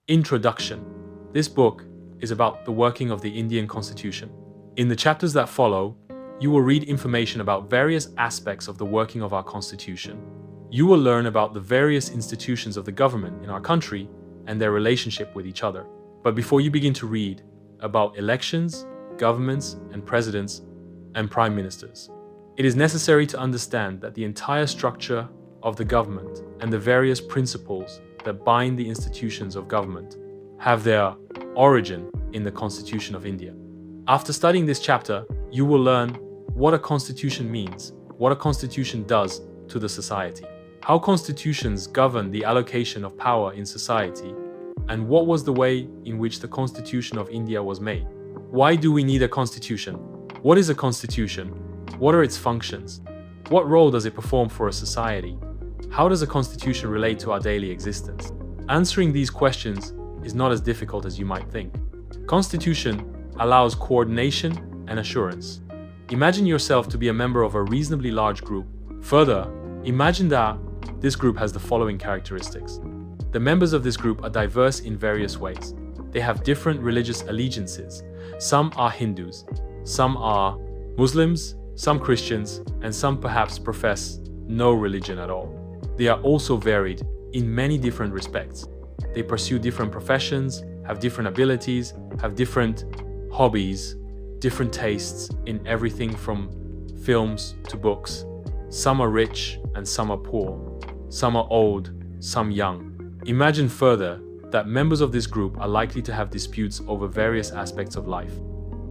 Introduction. This book is about the working of the Indian Constitution. In the chapters that follow, you will read information about various aspects of the working of our Constitution. You will learn about the various institutions of the government in our country and their relationship with each other. But before you begin to read about elections, governments, and presidents and prime ministers, it is necessary to understand that the entire structure of the government and the various principles that bind the institutions of government have their origin in the Constitution of India. After studying this chapter, you will learn what a constitution means, what a constitution does to the society, how constitutions govern the allocation of power in society, and what was the way in which the Constitution of India was made. Why do we need a constitution? What is a constitution? What are its functions? What role does it perform for a society? How does a constitution relate to our daily existence? Answering these questions is not as difficult as you might think. Constitution allows coordination and assurance. Imagine yourself to be a member of a reasonably large group. Further, imagine that this group has the following characteristics. The members of this group are diverse in various ways. They have different religious allegiances. Some are Hindus, some are Muslims, some Christians, and some perhaps profess no religion at all. They are also varied in many different respects. They pursue different professions, have different abilities, have different hobbies, different tastes in everything from films to books. Some are rich and some are poor. Some are old, some young. Imagine further that members of this group are likely to have disputes over various aspects of life.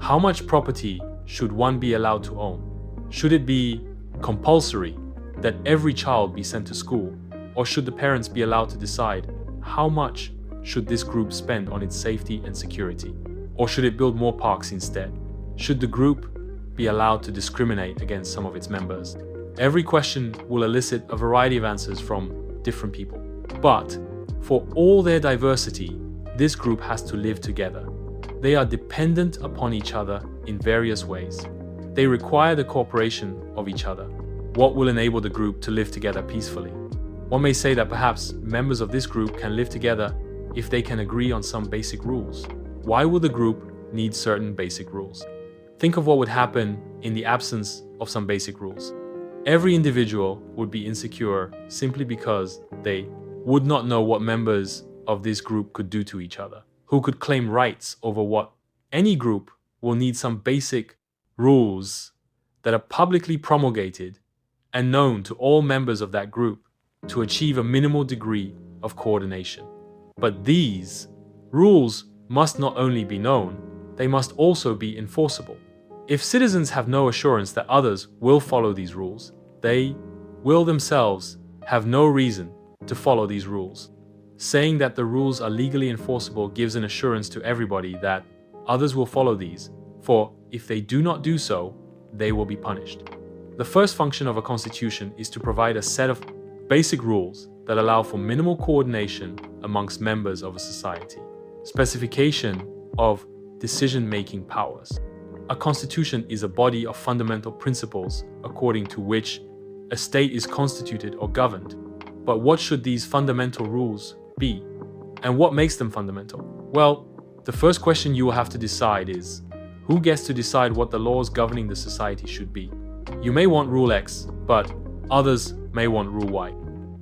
How much property should one be allowed to own? Should it be compulsory that every child be sent to school? Or should the parents be allowed to decide how much should this group spend on its safety and security? Or should it build more parks instead? Should the group be allowed to discriminate against some of its members? Every question will elicit a variety of answers from different people. But for all their diversity, this group has to live together. They are dependent upon each other in various ways. They require the cooperation of each other. What will enable the group to live together peacefully? One may say that perhaps members of this group can live together if they can agree on some basic rules. Why will the group need certain basic rules? Think of what would happen in the absence of some basic rules. Every individual would be insecure simply because they would not know what members of this group could do to each other, who could claim rights over what. Any group will need some basic rules that are publicly promulgated and known to all members of that group to achieve a minimal degree of coordination. But these rules must not only be known, they must also be enforceable. If citizens have no assurance that others will follow these rules, they will themselves have no reason to follow these rules. Saying that the rules are legally enforceable gives an assurance to everybody that others will follow these, for if they do not do so, they will be punished. The first function of a constitution is to provide a set of basic rules that allow for minimal coordination amongst members of a society. Specification of decision-making powers. A constitution is a body of fundamental principles according to which a state is constituted or governed. But what should these fundamental rules be? And what makes them fundamental? Well, the first question you will have to decide is, who gets to decide what the laws governing the society should be? You may want Rule X, but others may want Rule Y.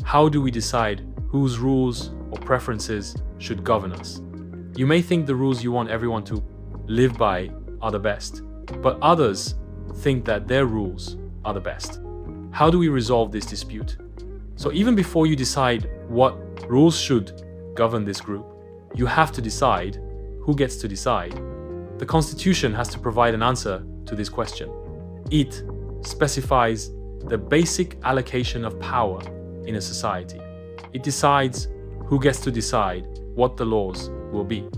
How do we decide whose rules or preferences should govern us? You may think the rules you want everyone to live by are the best, but others think that their rules are the best. How do we resolve this dispute? So even before you decide what rules should govern this group, you have to decide who gets to decide. The Constitution has to provide an answer to this question. It specifies the basic allocation of power in a society. It decides who gets to decide what the laws will be.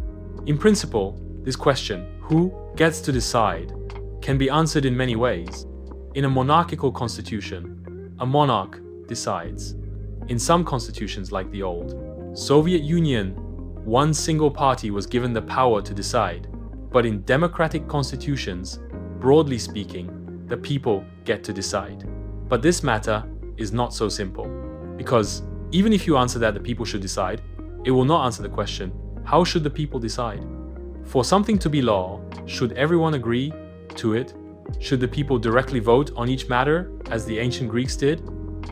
In principle, this question, who gets to decide, can be answered in many ways. In a monarchical constitution, a monarch decides. In some constitutions like the old Soviet Union, one single party was given the power to decide. But in democratic constitutions, broadly speaking, the people get to decide. But this matter is not so simple, because even if you answer that the people should decide, it will not answer the question, how should the people decide? For something to be law, should everyone agree to it? Should the people directly vote on each matter, as the ancient Greeks did?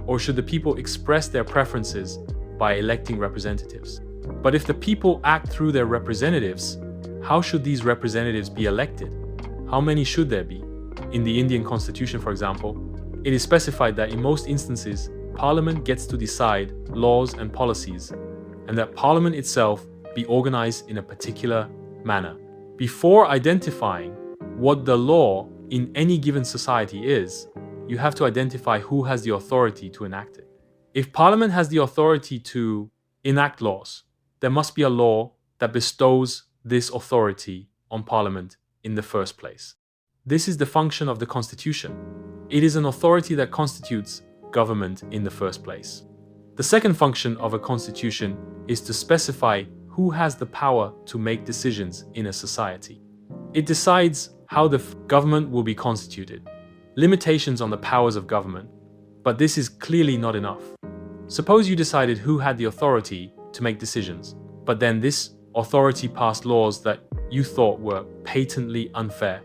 Or should the people express their preferences by electing representatives? But if the people act through their representatives, how should these representatives be elected? How many should there be? In the Indian constitution, for example, it is specified that in most instances, Parliament gets to decide laws and policies, and that Parliament itself be organized in a particular manner. Before identifying what the law in any given society is, you have to identify who has the authority to enact it. If Parliament has the authority to enact laws, there must be a law that bestows this authority on Parliament in the first place. This is the function of the Constitution. It is an authority that constitutes government in the first place. The second function of a constitution is to specify who has the power to make decisions in a society. It decides how the government will be constituted, limitations on the powers of government, but this is clearly not enough. Suppose you decided who had the authority to make decisions, but then this authority passed laws that you thought were patently unfair.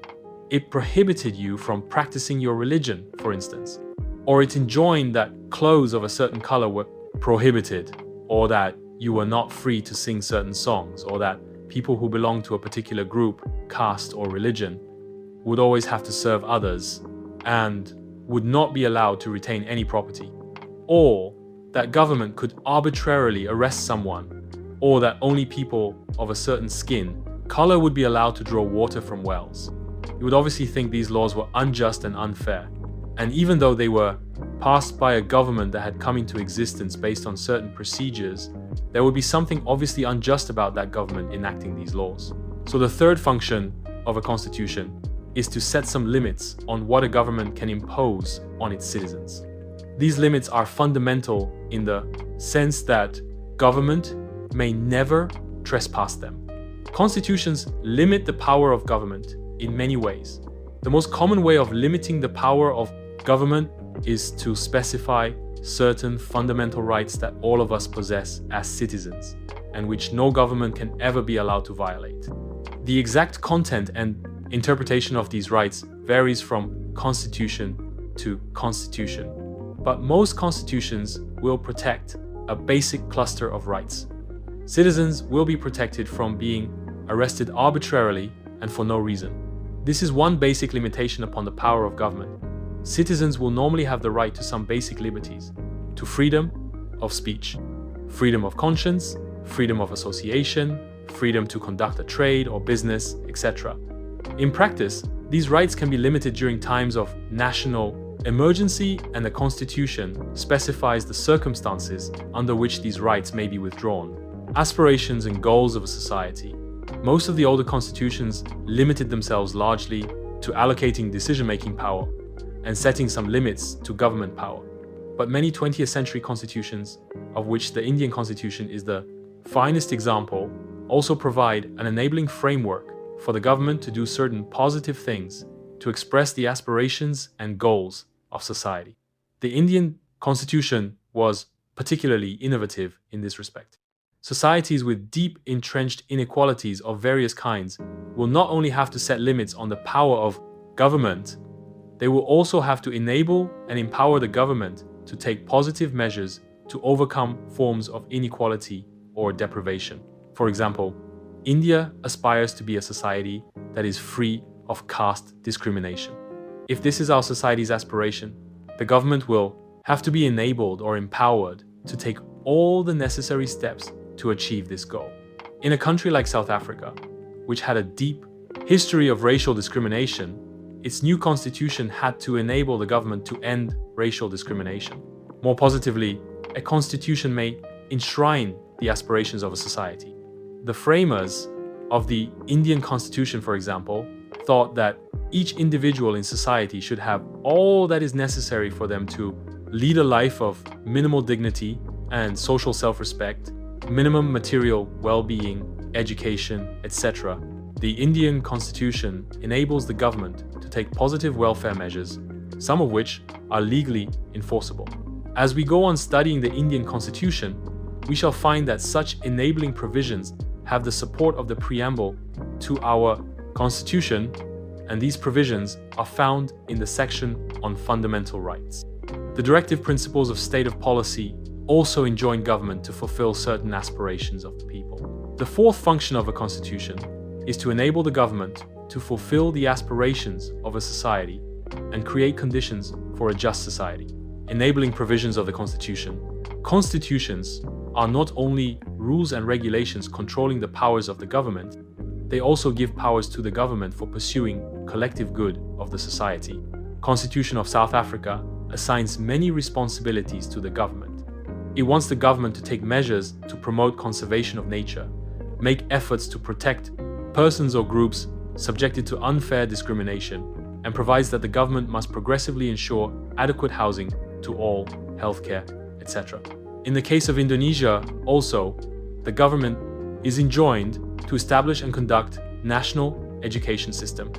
It prohibited you from practicing your religion, for instance, or it enjoined that clothes of a certain color were prohibited, or that you were not free to sing certain songs, or that people who belonged to a particular group, caste, or religion would always have to serve others and would not be allowed to retain any property, or that government could arbitrarily arrest someone, or that only people of a certain skin color would be allowed to draw water from wells. You would obviously think these laws were unjust and unfair, and even though they were passed by a government that had come into existence based on certain procedures, there would be something obviously unjust about that government enacting these laws. So the third function of a constitution is to set some limits on what a government can impose on its citizens. These limits are fundamental in the sense that government may never trespass them. Constitutions limit the power of government in many ways. The most common way of limiting the power of government is to specify certain fundamental rights that all of us possess as citizens, and which no government can ever be allowed to violate. The exact content and interpretation of these rights varies from constitution to constitution, but most constitutions will protect a basic cluster of rights. Citizens will be protected from being arrested arbitrarily and for no reason. This is one basic limitation upon the power of government. Citizens will normally have the right to some basic liberties, to freedom of speech, freedom of conscience, freedom of association, freedom to conduct a trade or business, etc. In practice, these rights can be limited during times of national emergency, and the Constitution specifies the circumstances under which these rights may be withdrawn. Aspirations and goals of a society. Most of the older constitutions limited themselves largely to allocating decision-making power and setting some limits to government power. But many 20th century constitutions, of which the Indian Constitution is the finest example, also provide an enabling framework for the government to do certain positive things to express the aspirations and goals of society. The Indian Constitution was particularly innovative in this respect. Societies with deep entrenched inequalities of various kinds will not only have to set limits on the power of government, they will also have to enable and empower the government to take positive measures to overcome forms of inequality or deprivation. For example, India aspires to be a society that is free of caste discrimination. If this is our society's aspiration, the government will have to be enabled or empowered to take all the necessary steps to achieve this goal. In a country like South Africa, which had a deep history of racial discrimination, its new constitution had to enable the government to end racial discrimination. More positively, a constitution may enshrine the aspirations of a society. The framers of the Indian Constitution, for example, thought that each individual in society should have all that is necessary for them to lead a life of minimal dignity and social self-respect, minimum material well-being, education, etc. The Indian Constitution enables the government to take positive welfare measures, some of which are legally enforceable. As we go on studying the Indian Constitution, we shall find that such enabling provisions have the support of the preamble to our Constitution, and these provisions are found in the section on fundamental rights. The directive principles of state of policy also enjoin government to fulfill certain aspirations of the people. The fourth function of a constitution is to enable the government to fulfill the aspirations of a society and create conditions for a just society. Enabling provisions of the constitution. Constitutions are not only rules and regulations controlling the powers of the government, they also give powers to the government for pursuing collective good of the society. Constitution of South Africa assigns many responsibilities to the government. It wants the government to take measures to promote conservation of nature, make efforts to protect persons or groups subjected to unfair discrimination, and provides that the government must progressively ensure adequate housing to all, healthcare, etc. In the case of Indonesia, also, the government is enjoined to establish and conduct national education system.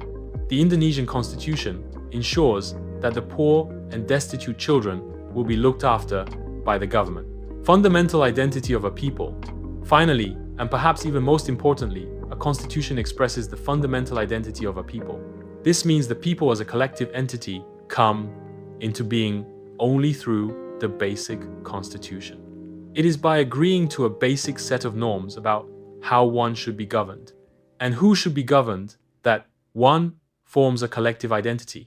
The Indonesian constitution ensures that the poor and destitute children will be looked after by the government. Fundamental identity of a people. Finally, and perhaps even most importantly, a constitution expresses the fundamental identity of a people. This means the people as a collective entity come into being only through the basic constitution. It is by agreeing to a basic set of norms about how one should be governed and who should be governed that one forms a collective identity.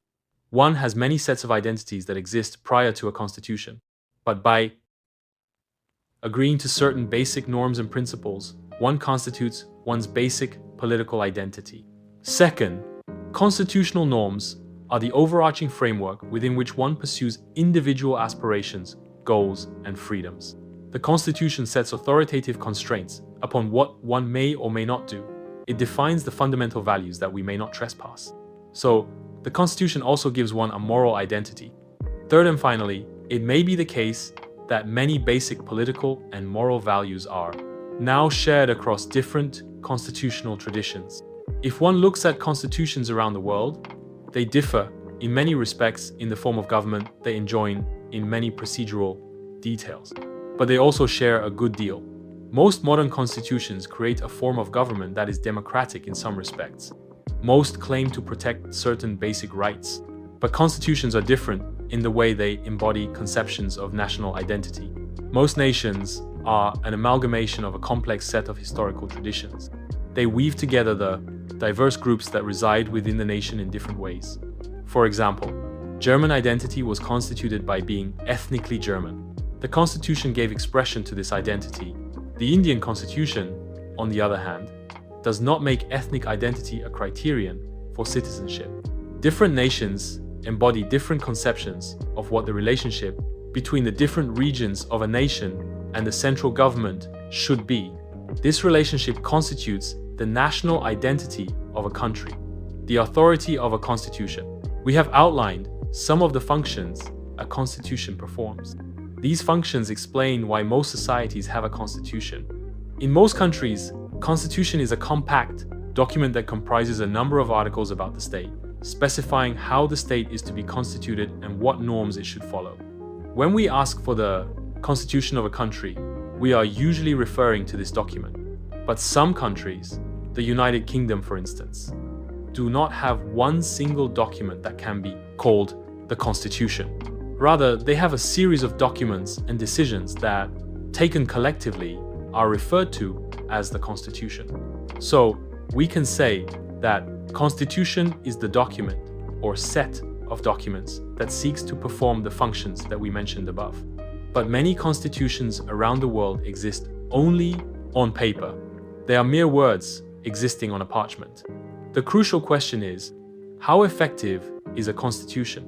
One has many sets of identities that exist prior to a constitution, but by agreeing to certain basic norms and principles, one constitutes one's basic political identity. Second, constitutional norms are the overarching framework within which one pursues individual aspirations, goals, and freedoms. The Constitution sets authoritative constraints upon what one may or may not do. It defines the fundamental values that we may not trespass. So, the Constitution also gives one a moral identity. Third and finally, it may be the case that many basic political and moral values are now shared across different constitutional traditions. If one looks at constitutions around the world, they differ in many respects in the form of government they enjoin in many procedural details, but they also share a good deal. Most modern constitutions create a form of government that is democratic in some respects. Most claim to protect certain basic rights, but constitutions are different in the way they embody conceptions of national identity. Most nations are an amalgamation of a complex set of historical traditions. They weave together the diverse groups that reside within the nation in different ways. For example, German identity was constituted by being ethnically German. The Constitution gave expression to this identity. The Indian Constitution, on the other hand, does not make ethnic identity a criterion for citizenship. Different nations embody different conceptions of what the relationship between the different regions of a nation and the central government should be. This relationship constitutes the national identity of a country, the authority of a constitution. We have outlined some of the functions a constitution performs. These functions explain why most societies have a constitution. In most countries, constitution is a compact document that comprises a number of articles about the state, specifying how the state is to be constituted and what norms it should follow. When we ask for the constitution of a country, we are usually referring to this document. But some countries, the United Kingdom for instance, do not have one single document that can be called the Constitution. Rather, they have a series of documents and decisions that, taken collectively, are referred to as the Constitution. So, we can say that Constitution is the document or set of documents that seeks to perform the functions that we mentioned above. But many constitutions around the world exist only on paper. They are mere words existing on a parchment. The crucial question is, how effective is a constitution?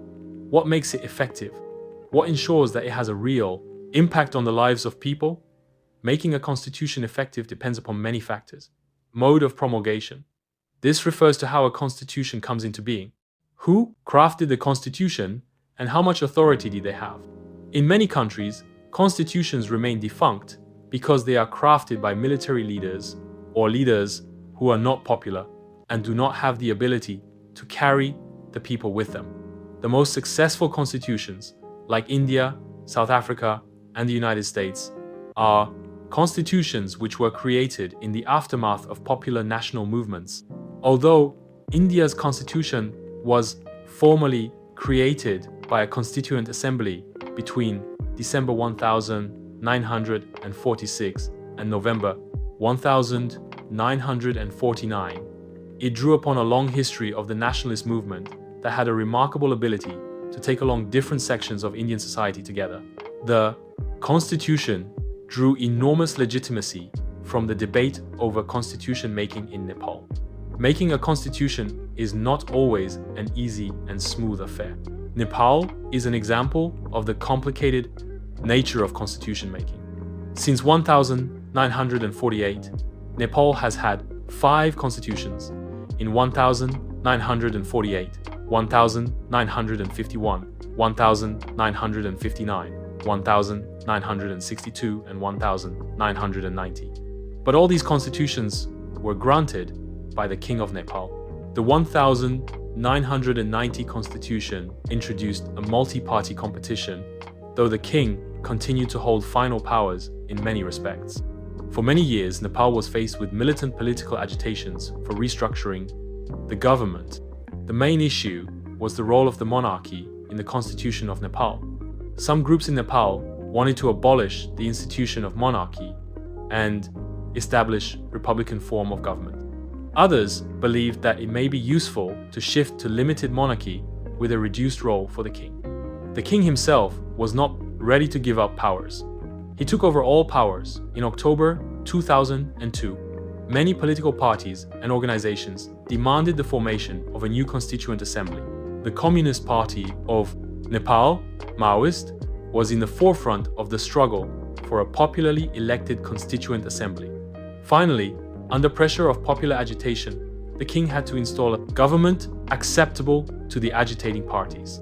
What makes it effective? What ensures that it has a real impact on the lives of people? Making a constitution effective depends upon many factors. Mode of promulgation. This refers to how a constitution comes into being. Who crafted the constitution and how much authority did they have? In many countries, constitutions remain defunct because they are crafted by military leaders or leaders who are not popular and do not have the ability to carry the people with them. The most successful constitutions, like India, South Africa, and the United States, are constitutions which were created in the aftermath of popular national movements. Although India's constitution was formally created by a constituent assembly between December 1946 and November 1949, it drew upon a long history of the nationalist movement that had a remarkable ability to take along different sections of Indian society together. The Constitution drew enormous legitimacy from the debate over constitution making in Nepal. Making a constitution is not always an easy and smooth affair. Nepal is an example of the complicated nature of constitution making. Since 1948, Nepal has had 5 constitutions in 1948, 1951, 1959, 1962, and 1990. But all these constitutions were granted by the King of Nepal. The 1990 constitution introduced a multi-party competition, though the king continued to hold final powers in many respects. For many years, Nepal was faced with militant political agitations for restructuring the government. The main issue was the role of the monarchy in the constitution of Nepal. Some groups in Nepal wanted to abolish the institution of monarchy and establish republican form of government. Others believed that it may be useful to shift to limited monarchy with a reduced role for the king. The king himself was not ready to give up powers. He took over all powers in October 2002. Many political parties and organizations demanded the formation of a new constituent assembly. The Communist Party of Nepal, Maoist, was in the forefront of the struggle for a popularly elected constituent assembly. Finally, under pressure of popular agitation, the king had to install a government acceptable to the agitating parties.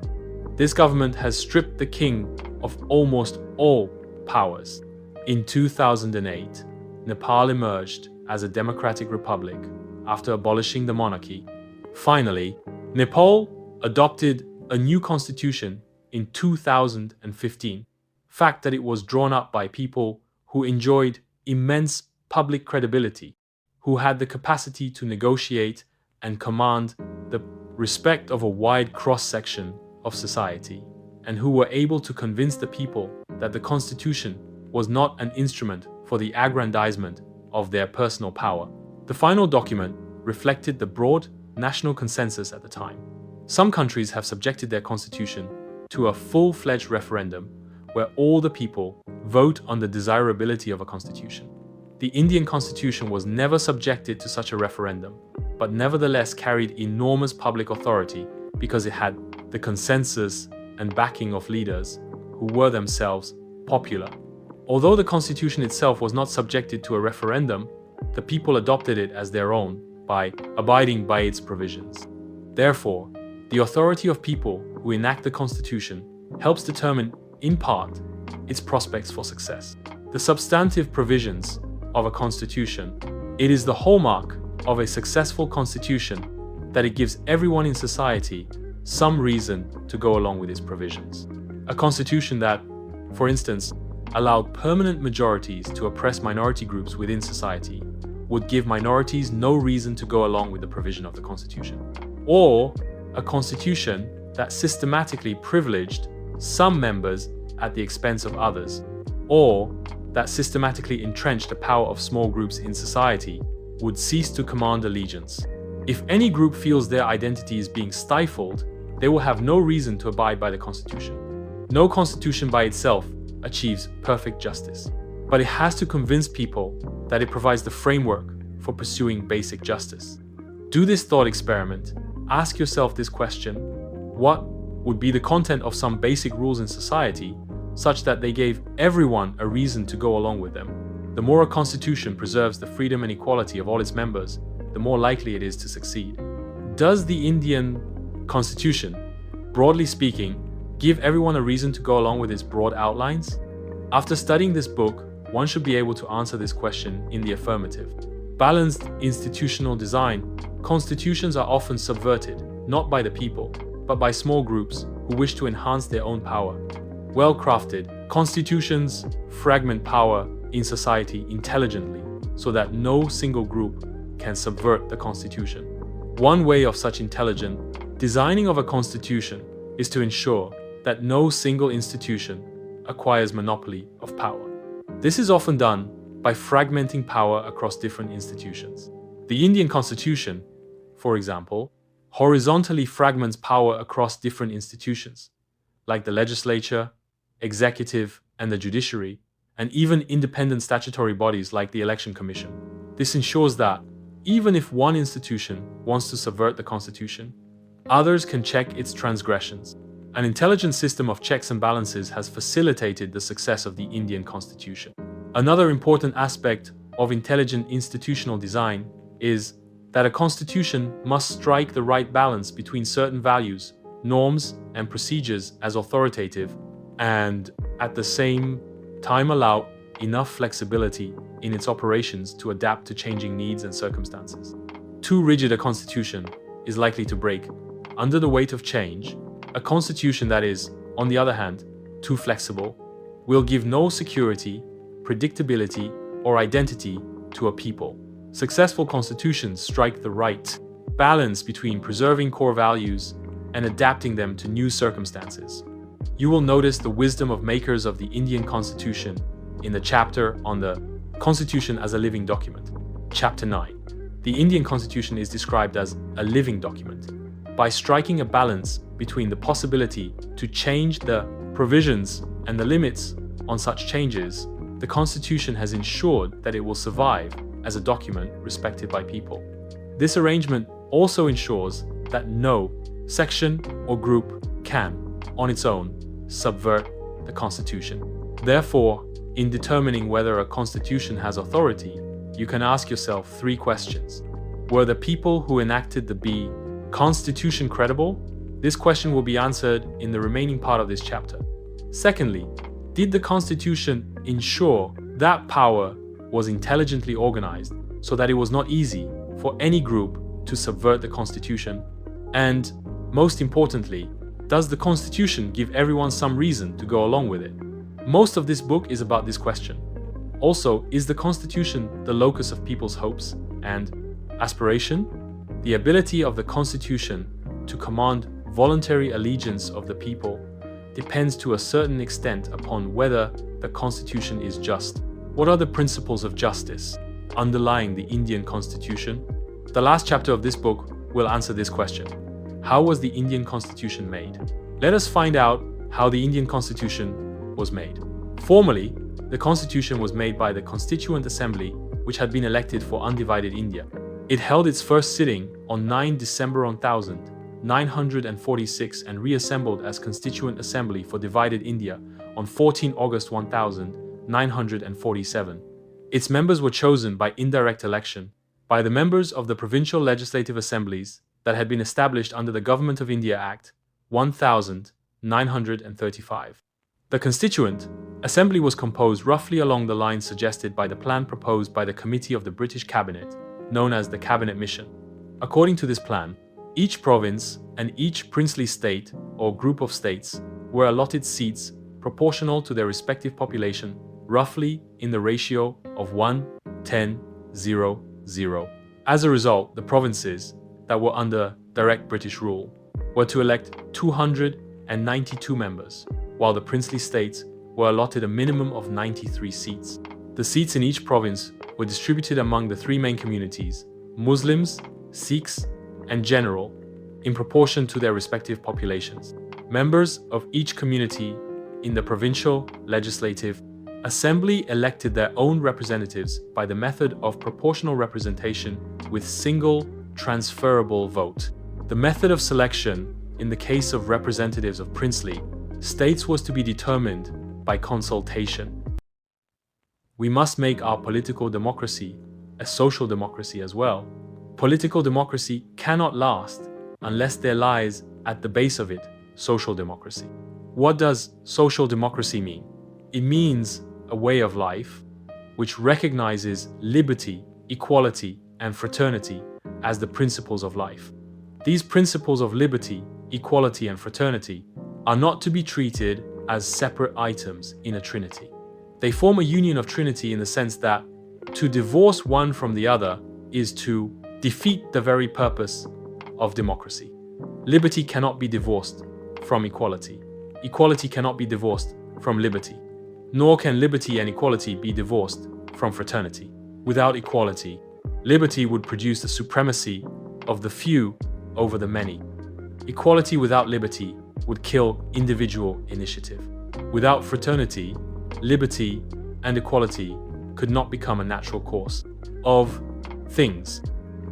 This government has stripped the king of almost all powers. In 2008, Nepal emerged as a democratic republic after abolishing the monarchy. Finally, Nepal adopted a new constitution in 2015, fact that it was drawn up by people who enjoyed immense public credibility, who had the capacity to negotiate and command the respect of a wide cross-section of society, and who were able to convince the people that the constitution was not an instrument for the aggrandizement of their personal power. The final document reflected the broad national consensus at the time. Some countries have subjected their constitution to a full-fledged referendum where all the people vote on the desirability of a constitution. The Indian constitution was never subjected to such a referendum, but nevertheless carried enormous public authority because it had the consensus and backing of leaders who were themselves popular. Although the constitution itself was not subjected to a referendum, the people adopted it as their own by abiding by its provisions. Therefore, the authority of people who enact the constitution helps determine, in part, its prospects for success. The substantive provisions of a constitution, it is the hallmark of a successful constitution that it gives everyone in society some reason to go along with its provisions. A constitution that, for instance, allowed permanent majorities to oppress minority groups within society would give minorities no reason to go along with the provision of the constitution. Or a constitution that systematically privileged some members at the expense of others, or that systematically entrenched the power of small groups in society, would cease to command allegiance. If any group feels their identity is being stifled, they will have no reason to abide by the constitution. No constitution by itself achieves perfect justice, but it has to convince people that it provides the framework for pursuing basic justice. Do this thought experiment. Ask yourself this question: what would be the content of some basic rules in society such that they gave everyone a reason to go along with them? The more a constitution preserves the freedom and equality of all its members, the more likely it is to succeed. Does the Indian constitution, broadly speaking, give everyone a reason to go along with its broad outlines? After studying this book, one should be able to answer this question in the affirmative. Balanced institutional design, constitutions are often subverted, not by the people, but by small groups who wish to enhance their own power. Well-crafted constitutions fragment power in society intelligently so that no single group can subvert the constitution. One way of such intelligent designing of a constitution is to ensure that no single institution acquires monopoly of power. This is often done by fragmenting power across different institutions. The Indian Constitution, for example, horizontally fragments power across different institutions, like the legislature, executive, and the judiciary, and even independent statutory bodies like the Election Commission. This ensures that, even if one institution wants to subvert the constitution, others can check its transgressions. An intelligent system of checks and balances has facilitated the success of the Indian Constitution. Another important aspect of intelligent institutional design is that a constitution must strike the right balance between certain values, norms, and procedures as authoritative, and at the same time allow enough flexibility in its operations to adapt to changing needs and circumstances. Too rigid a constitution is likely to break under the weight of change. A constitution that is, on the other hand, too flexible will give no security, predictability, or identity to a people. Successful constitutions strike the right balance between preserving core values and adapting them to new circumstances. You will notice the wisdom of makers of the Indian Constitution in the chapter on the Constitution as a living document. Chapter 9. The Indian Constitution is described as a living document. By striking a balance between the possibility to change the provisions and the limits on such changes, the Constitution has ensured that it will survive as a document respected by people. This arrangement also ensures that no section or group can, on its own, subvert the Constitution. Therefore, in determining whether a constitution has authority, you can ask yourself 3 questions. Were the people who enacted the Constitution credible? This question will be answered in the remaining part of this chapter. Secondly, did the Constitution ensure that power was intelligently organized so that it was not easy for any group to subvert the Constitution? And, most importantly, does the Constitution give everyone some reason to go along with it? Most of this book is about this question. Also, is the Constitution the locus of people's hopes and aspiration? The ability of the Constitution to command voluntary allegiance of the people depends to a certain extent upon whether the Constitution is just. What are the principles of justice underlying the Indian Constitution? The last chapter of this book will answer this question. How was the Indian Constitution made? Let us find out how the Indian Constitution was made. Formally, the Constitution was made by the Constituent Assembly, which had been elected for undivided India. It held its first sitting on 9 December 1946 and reassembled as Constituent Assembly for divided India on 14 August 1947. Its members were chosen by indirect election by the members of the provincial legislative assemblies that had been established under the Government of India Act 1935. The Constituent Assembly was composed roughly along the lines suggested by the plan proposed by the Committee of the British Cabinet, known as the Cabinet Mission. According to this plan, each province and each princely state or group of states were allotted seats proportional to their respective population, roughly in the ratio of 1:10:0:0. As a result, the provinces that were under direct British rule were to elect 292 members, while the princely states were allotted a minimum of 93 seats. The seats in each province were distributed among the 3 main communities, Muslims, Sikhs, and General, in proportion to their respective populations. Members of each community in the provincial legislative assembly elected their own representatives by the method of proportional representation with single transferable vote. The method of selection in the case of representatives of princely states was to be determined by consultation. We must make our political democracy a social democracy as well. Political democracy cannot last unless there lies at the base of it social democracy. What does social democracy mean? It means a way of life which recognizes liberty, equality, and fraternity as the principles of life. These principles of liberty, equality, and fraternity are not to be treated as separate items in a trinity. They form a union of trinity in the sense that to divorce one from the other is to defeat the very purpose of democracy. Liberty cannot be divorced from equality. Equality cannot be divorced from liberty. Nor can liberty and equality be divorced from fraternity. Without equality, liberty would produce the supremacy of the few over the many. Equality without liberty would kill individual initiative. Without fraternity, liberty and equality could not become a natural course of things.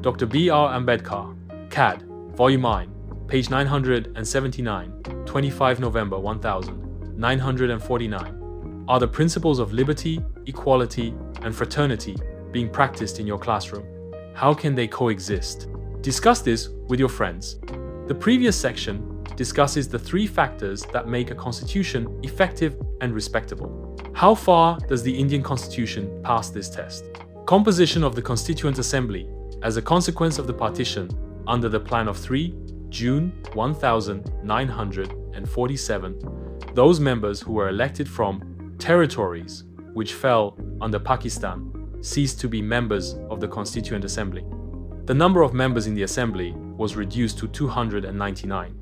Dr. B.R. Ambedkar, CAD, Volume 9, page 979, 25 November 1949, are the principles of liberty, equality, and fraternity being practiced in your classroom? How can they coexist? Discuss this with your friends. The previous section discusses the 3 factors that make a constitution effective and respectable. How far does the Indian Constitution pass this test? Composition of the Constituent Assembly as a consequence of the partition under the Plan of 3, June 1947, those members who were elected from territories which fell under Pakistan ceased to be members of the Constituent Assembly. The number of members in the Assembly was reduced to 299.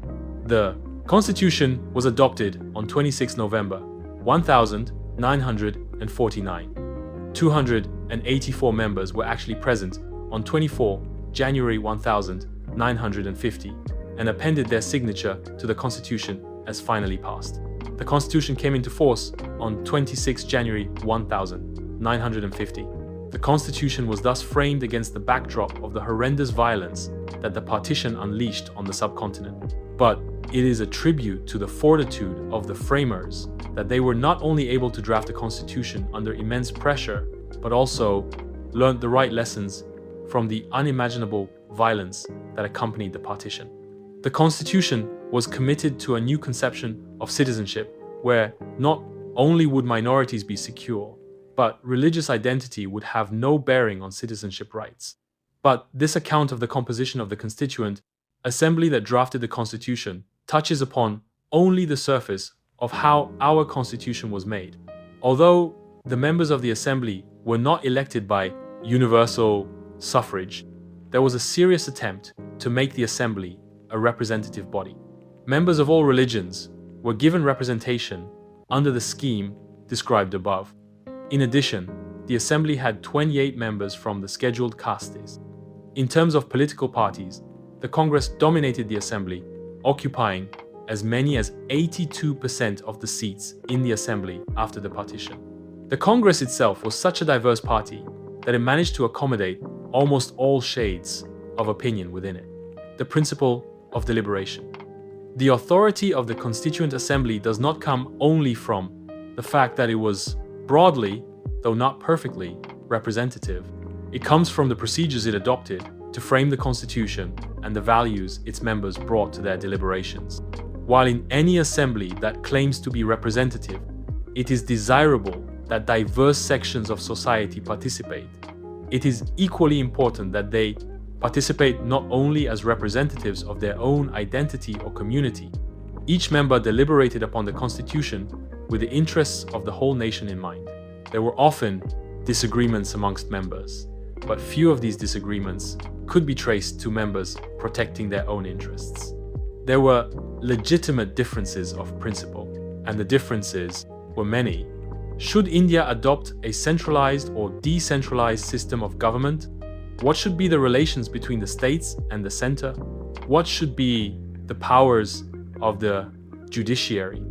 The Constitution was adopted on 26 November 1949. 284 members were actually present on 24 January 1950 and appended their signature to the Constitution as finally passed. The Constitution came into force on 26 January 1950. The Constitution was thus framed against the backdrop of the horrendous violence that the partition unleashed on the subcontinent. But it is a tribute to the fortitude of the framers that they were not only able to draft a constitution under immense pressure, but also learned the right lessons from the unimaginable violence that accompanied the partition. The Constitution was committed to a new conception of citizenship, where not only would minorities be secure, but religious identity would have no bearing on citizenship rights. But this account of the composition of the Constituent Assembly that drafted the Constitution touches upon only the surface of how our Constitution was made. Although the members of the Assembly were not elected by universal suffrage, there was a serious attempt to make the Assembly a representative body. Members of all religions were given representation under the scheme described above. In addition, the Assembly had 28 members from the scheduled castes. In terms of political parties, the Congress dominated the Assembly, occupying as many as 82% of the seats in the Assembly after the partition. The Congress itself was such a diverse party that it managed to accommodate almost all shades of opinion within it. The principle of deliberation. The authority of the Constituent Assembly does not come only from the fact that it was broadly, though not perfectly, representative. It comes from the procedures it adopted to frame the Constitution and the values its members brought to their deliberations. While in any assembly that claims to be representative, it is desirable that diverse sections of society participate. It is equally important that they participate not only as representatives of their own identity or community. Each member deliberated upon the Constitution with the interests of the whole nation in mind. There were often disagreements amongst members, but few of these disagreements could be traced to members protecting their own interests. There were legitimate differences of principle, and the differences were many. Should India adopt a centralized or decentralized system of government? What should be the relations between the states and the center? What should be the powers of the judiciary?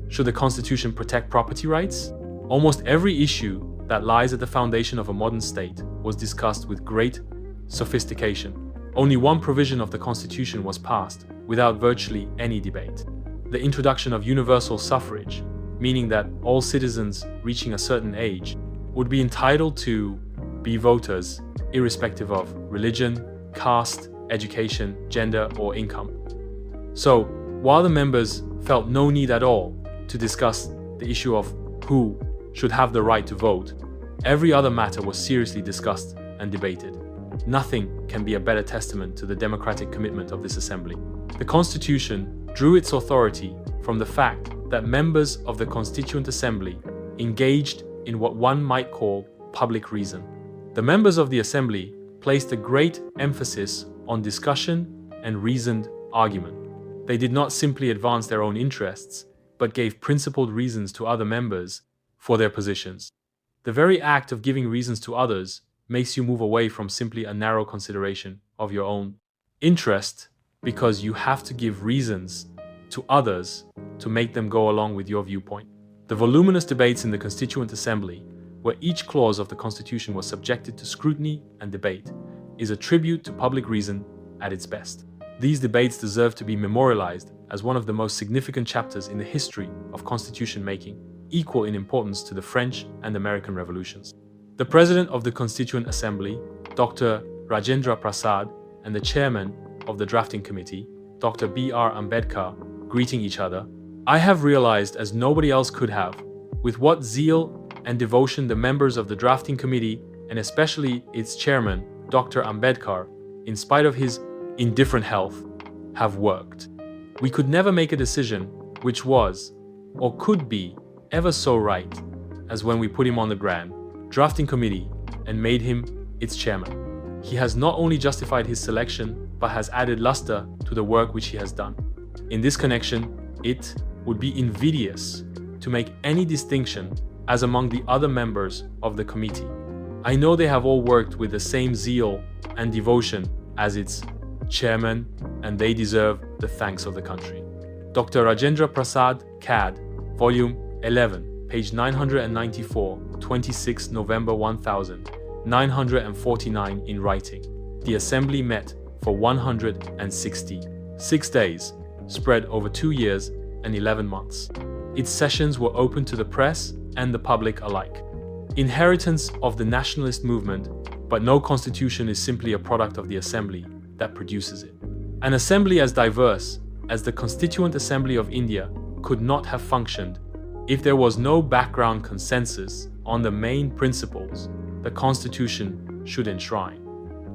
Should the Constitution protect property rights? Almost every issue that lies at the foundation of a modern state was discussed with great sophistication. Only one provision of the Constitution was passed without virtually any debate: the introduction of universal suffrage, meaning that all citizens reaching a certain age would be entitled to be voters irrespective of religion, caste, education, gender, or income. So, while the members felt no need at all to discuss the issue of who should have the right to vote, every other matter was seriously discussed and debated. Nothing can be a better testament to the democratic commitment of this assembly. The Constitution drew its authority from the fact that members of the Constituent Assembly engaged in what one might call public reason. The members of the assembly placed a great emphasis on discussion and reasoned argument. They did not simply advance their own interests, but gave principled reasons to other members for their positions. The very act of giving reasons to others makes you move away from simply a narrow consideration of your own interest, because you have to give reasons to others to make them go along with your viewpoint. The voluminous debates in the Constituent Assembly, where each clause of the Constitution was subjected to scrutiny and debate, is a tribute to public reason at its best. These debates deserve to be memorialized as one of the most significant chapters in the history of constitution making, equal in importance to the French and American revolutions. The President of the Constituent Assembly, Dr. Rajendra Prasad, and the Chairman of the Drafting Committee, Dr. B.R. Ambedkar, greeting each other. I have realized, as nobody else could have, with what zeal and devotion the members of the Drafting Committee, and especially its chairman, Dr. Ambedkar, in spite of his indifferent health, have worked. We could never make a decision which was, or could be, ever so right as when we put him on the Grand Drafting Committee and made him its chairman. He has not only justified his selection, but has added luster to the work which he has done. In this connection, it would be invidious to make any distinction as among the other members of the committee. I know they have all worked with the same zeal and devotion as its chairman, and they deserve the thanks of the country. Dr. Rajendra Prasad, CAD, Volume 11, page 994, 26 November 1949 in writing. The Assembly met for 166 days, spread over 2 years and 11 months. Its sessions were open to the press and the public alike. Inheritance of the nationalist movement, but no constitution is simply a product of the assembly that produces it. An assembly as diverse as the Constituent Assembly of India could not have functioned if there was no background consensus on the main principles the constitution should enshrine.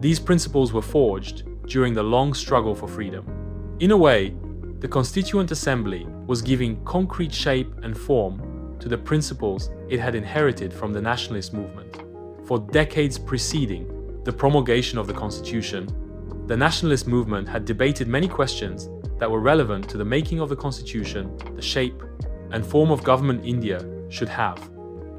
These principles were forged during the long struggle for freedom. In a way, the Constituent Assembly was giving concrete shape and form to the principles it had inherited from the nationalist movement. For decades preceding the promulgation of the Constitution, the nationalist movement had debated many questions that were relevant to the making of the Constitution, the shape and form of government India should have,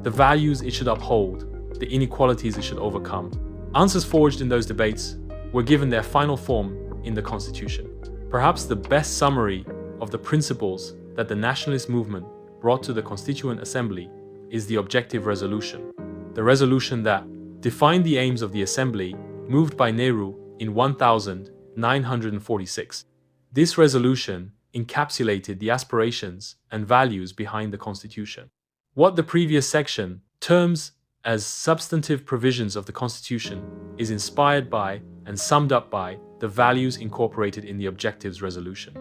the values it should uphold, the inequalities it should overcome. Answers forged in those debates were given their final form in the Constitution. Perhaps the best summary of the principles that the nationalist movement brought to the Constituent Assembly is the objective resolution, the resolution that defined the aims of the Assembly moved by Nehru in 1946. This resolution encapsulated the aspirations and values behind the Constitution. What the previous section terms as substantive provisions of the Constitution is inspired by and summed up by the values incorporated in the Objectives Resolution.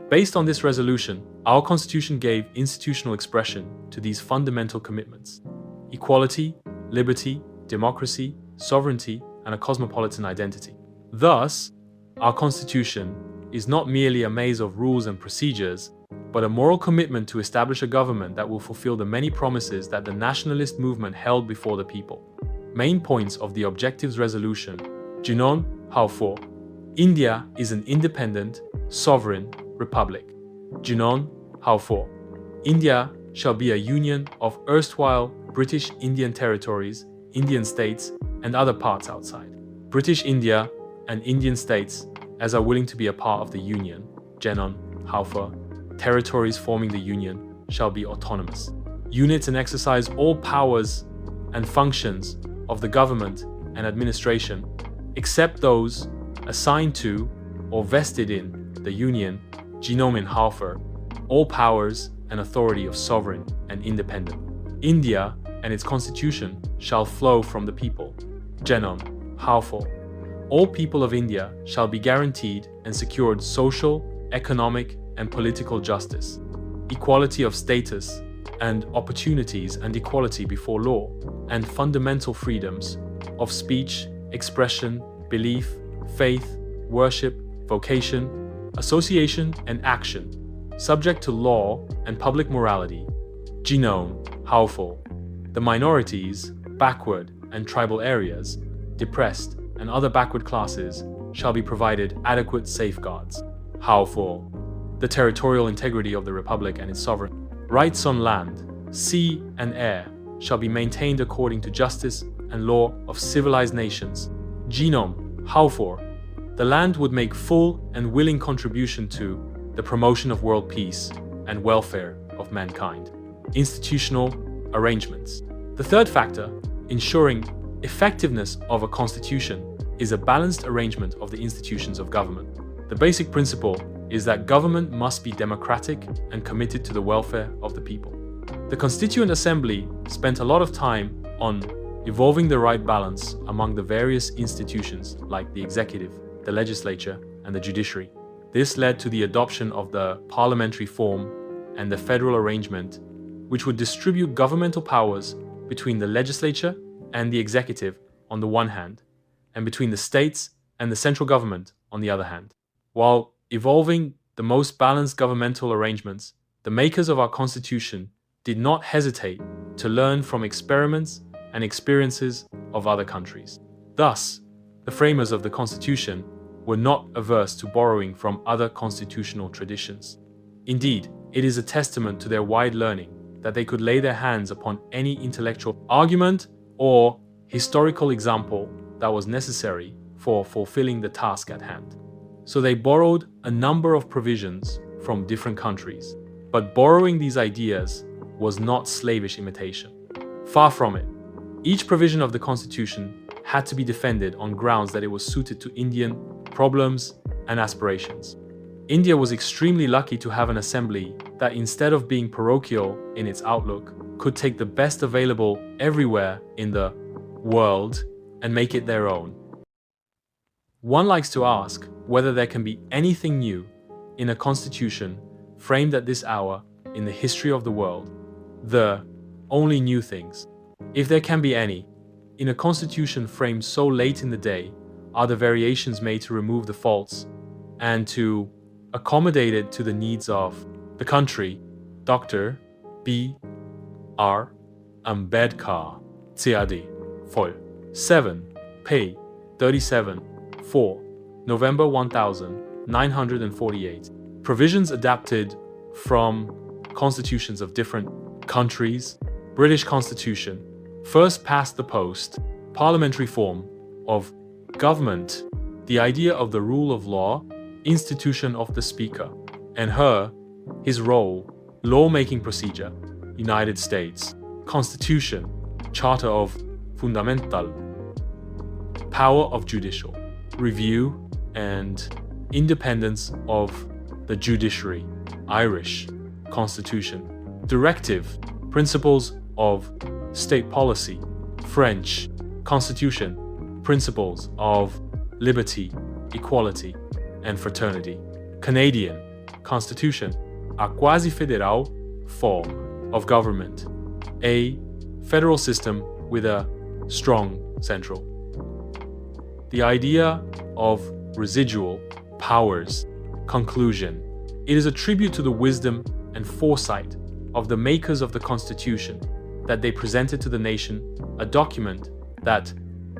Based on this resolution, our Constitution gave institutional expression to these fundamental commitments: equality, liberty, democracy, sovereignty, and a cosmopolitan identity. Thus, our Constitution is not merely a maze of rules and procedures, but a moral commitment to establish a government that will fulfill the many promises that the nationalist movement held before the people. Main points of the Objectives Resolution: Jinon Haufo. India is an independent, sovereign republic. Jinon Haufo. India shall be a union of erstwhile British Indian territories, Indian states, and other parts outside. British India and Indian states, as are willing to be a part of the Union, Jinon Haufo, territories forming the Union, shall be autonomous. Units and exercise all powers and functions of the government and administration, except those assigned to or vested in the Union, Jinon Haufo, all powers and authority of sovereign and independent. India and its constitution shall flow from the people, Jinon Haufo. All people of India shall be guaranteed and secured social, economic, and political justice, equality of status and opportunities and equality before law, and fundamental freedoms of speech, expression, belief, faith, worship, vocation, association, and action, subject to law and public morality. Jinon Haufo. The minorities, backward and tribal areas, depressed and other backward classes shall be provided adequate safeguards. How for the territorial integrity of the Republic and its sovereign rights on land, sea and air shall be maintained according to justice and law of civilized nations. Genome, how for the land would make full and willing contribution to the promotion of world peace and welfare of mankind. Institutional arrangements. The third factor, ensuring effectiveness of a constitution, is a balanced arrangement of the institutions of government. The basic principle is that government must be democratic and committed to the welfare of the people. The Constituent Assembly spent a lot of time on evolving the right balance among the various institutions like the executive, the legislature, and the judiciary. This led to the adoption of the parliamentary form and the federal arrangement, which would distribute governmental powers between the legislature and the executive on the one hand, and between the states and the central government on the other hand. While evolving the most balanced governmental arrangements, the makers of our Constitution did not hesitate to learn from experiments and experiences of other countries. Thus, the framers of the Constitution were not averse to borrowing from other constitutional traditions. Indeed, it is a testament to their wide learning that they could lay their hands upon any intellectual argument or historical example that was necessary for fulfilling the task at hand. So they borrowed a number of provisions from different countries, but borrowing these ideas was not slavish imitation. Far from it. Each provision of the Constitution had to be defended on grounds that it was suited to Indian problems and aspirations. India was extremely lucky to have an assembly that, instead of being parochial in its outlook, could take the best available everywhere in the world and make it their own. One likes to ask whether there can be anything new in a constitution framed at this hour in the history of the world. The only new things, if there can be any, in a constitution framed so late in the day, are the variations made to remove the faults and to accommodate it to the needs of the country. Dr. B.R. Ambedkar, Cad. Vol. 7, p. 37, 4, November 1948. Provisions adapted from constitutions of different countries. British Constitution. First past the post. Parliamentary form of government. The idea of the rule of law. Institution of the Speaker. And his role. Lawmaking procedure. United States. Constitution. Charter of Fundamental. Power of judicial review and independence of the judiciary. Irish Constitution. Directive. Principles of state policy. French Constitution. Principles of liberty, equality, and fraternity. Canadian Constitution. A quasi-federal form of government. A federal system with a strong central. The idea of residual powers. Conclusion. It is a tribute to the wisdom and foresight of the makers of the Constitution that they presented to the nation a document that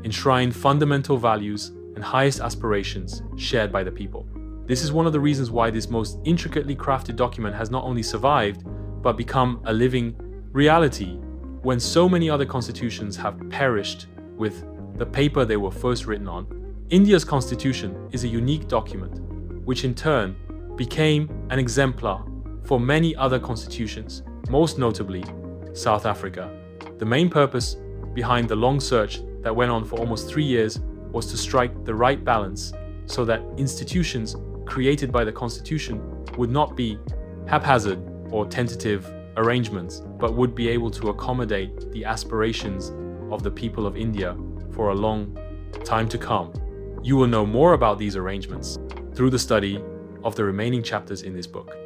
enshrined fundamental values and highest aspirations shared by the people. This is one of the reasons why this most intricately crafted document has not only survived, but become a living reality when so many other constitutions have perished with the paper they were first written on. India's constitution is a unique document, which in turn became an exemplar for many other constitutions, most notably South Africa. The main purpose behind the long search that went on for almost 3 years was to strike the right balance so that institutions created by the constitution would not be haphazard or tentative arrangements, but would be able to accommodate the aspirations of the people of India for a long time to come. You will know more about these arrangements through the study of the remaining chapters in this book.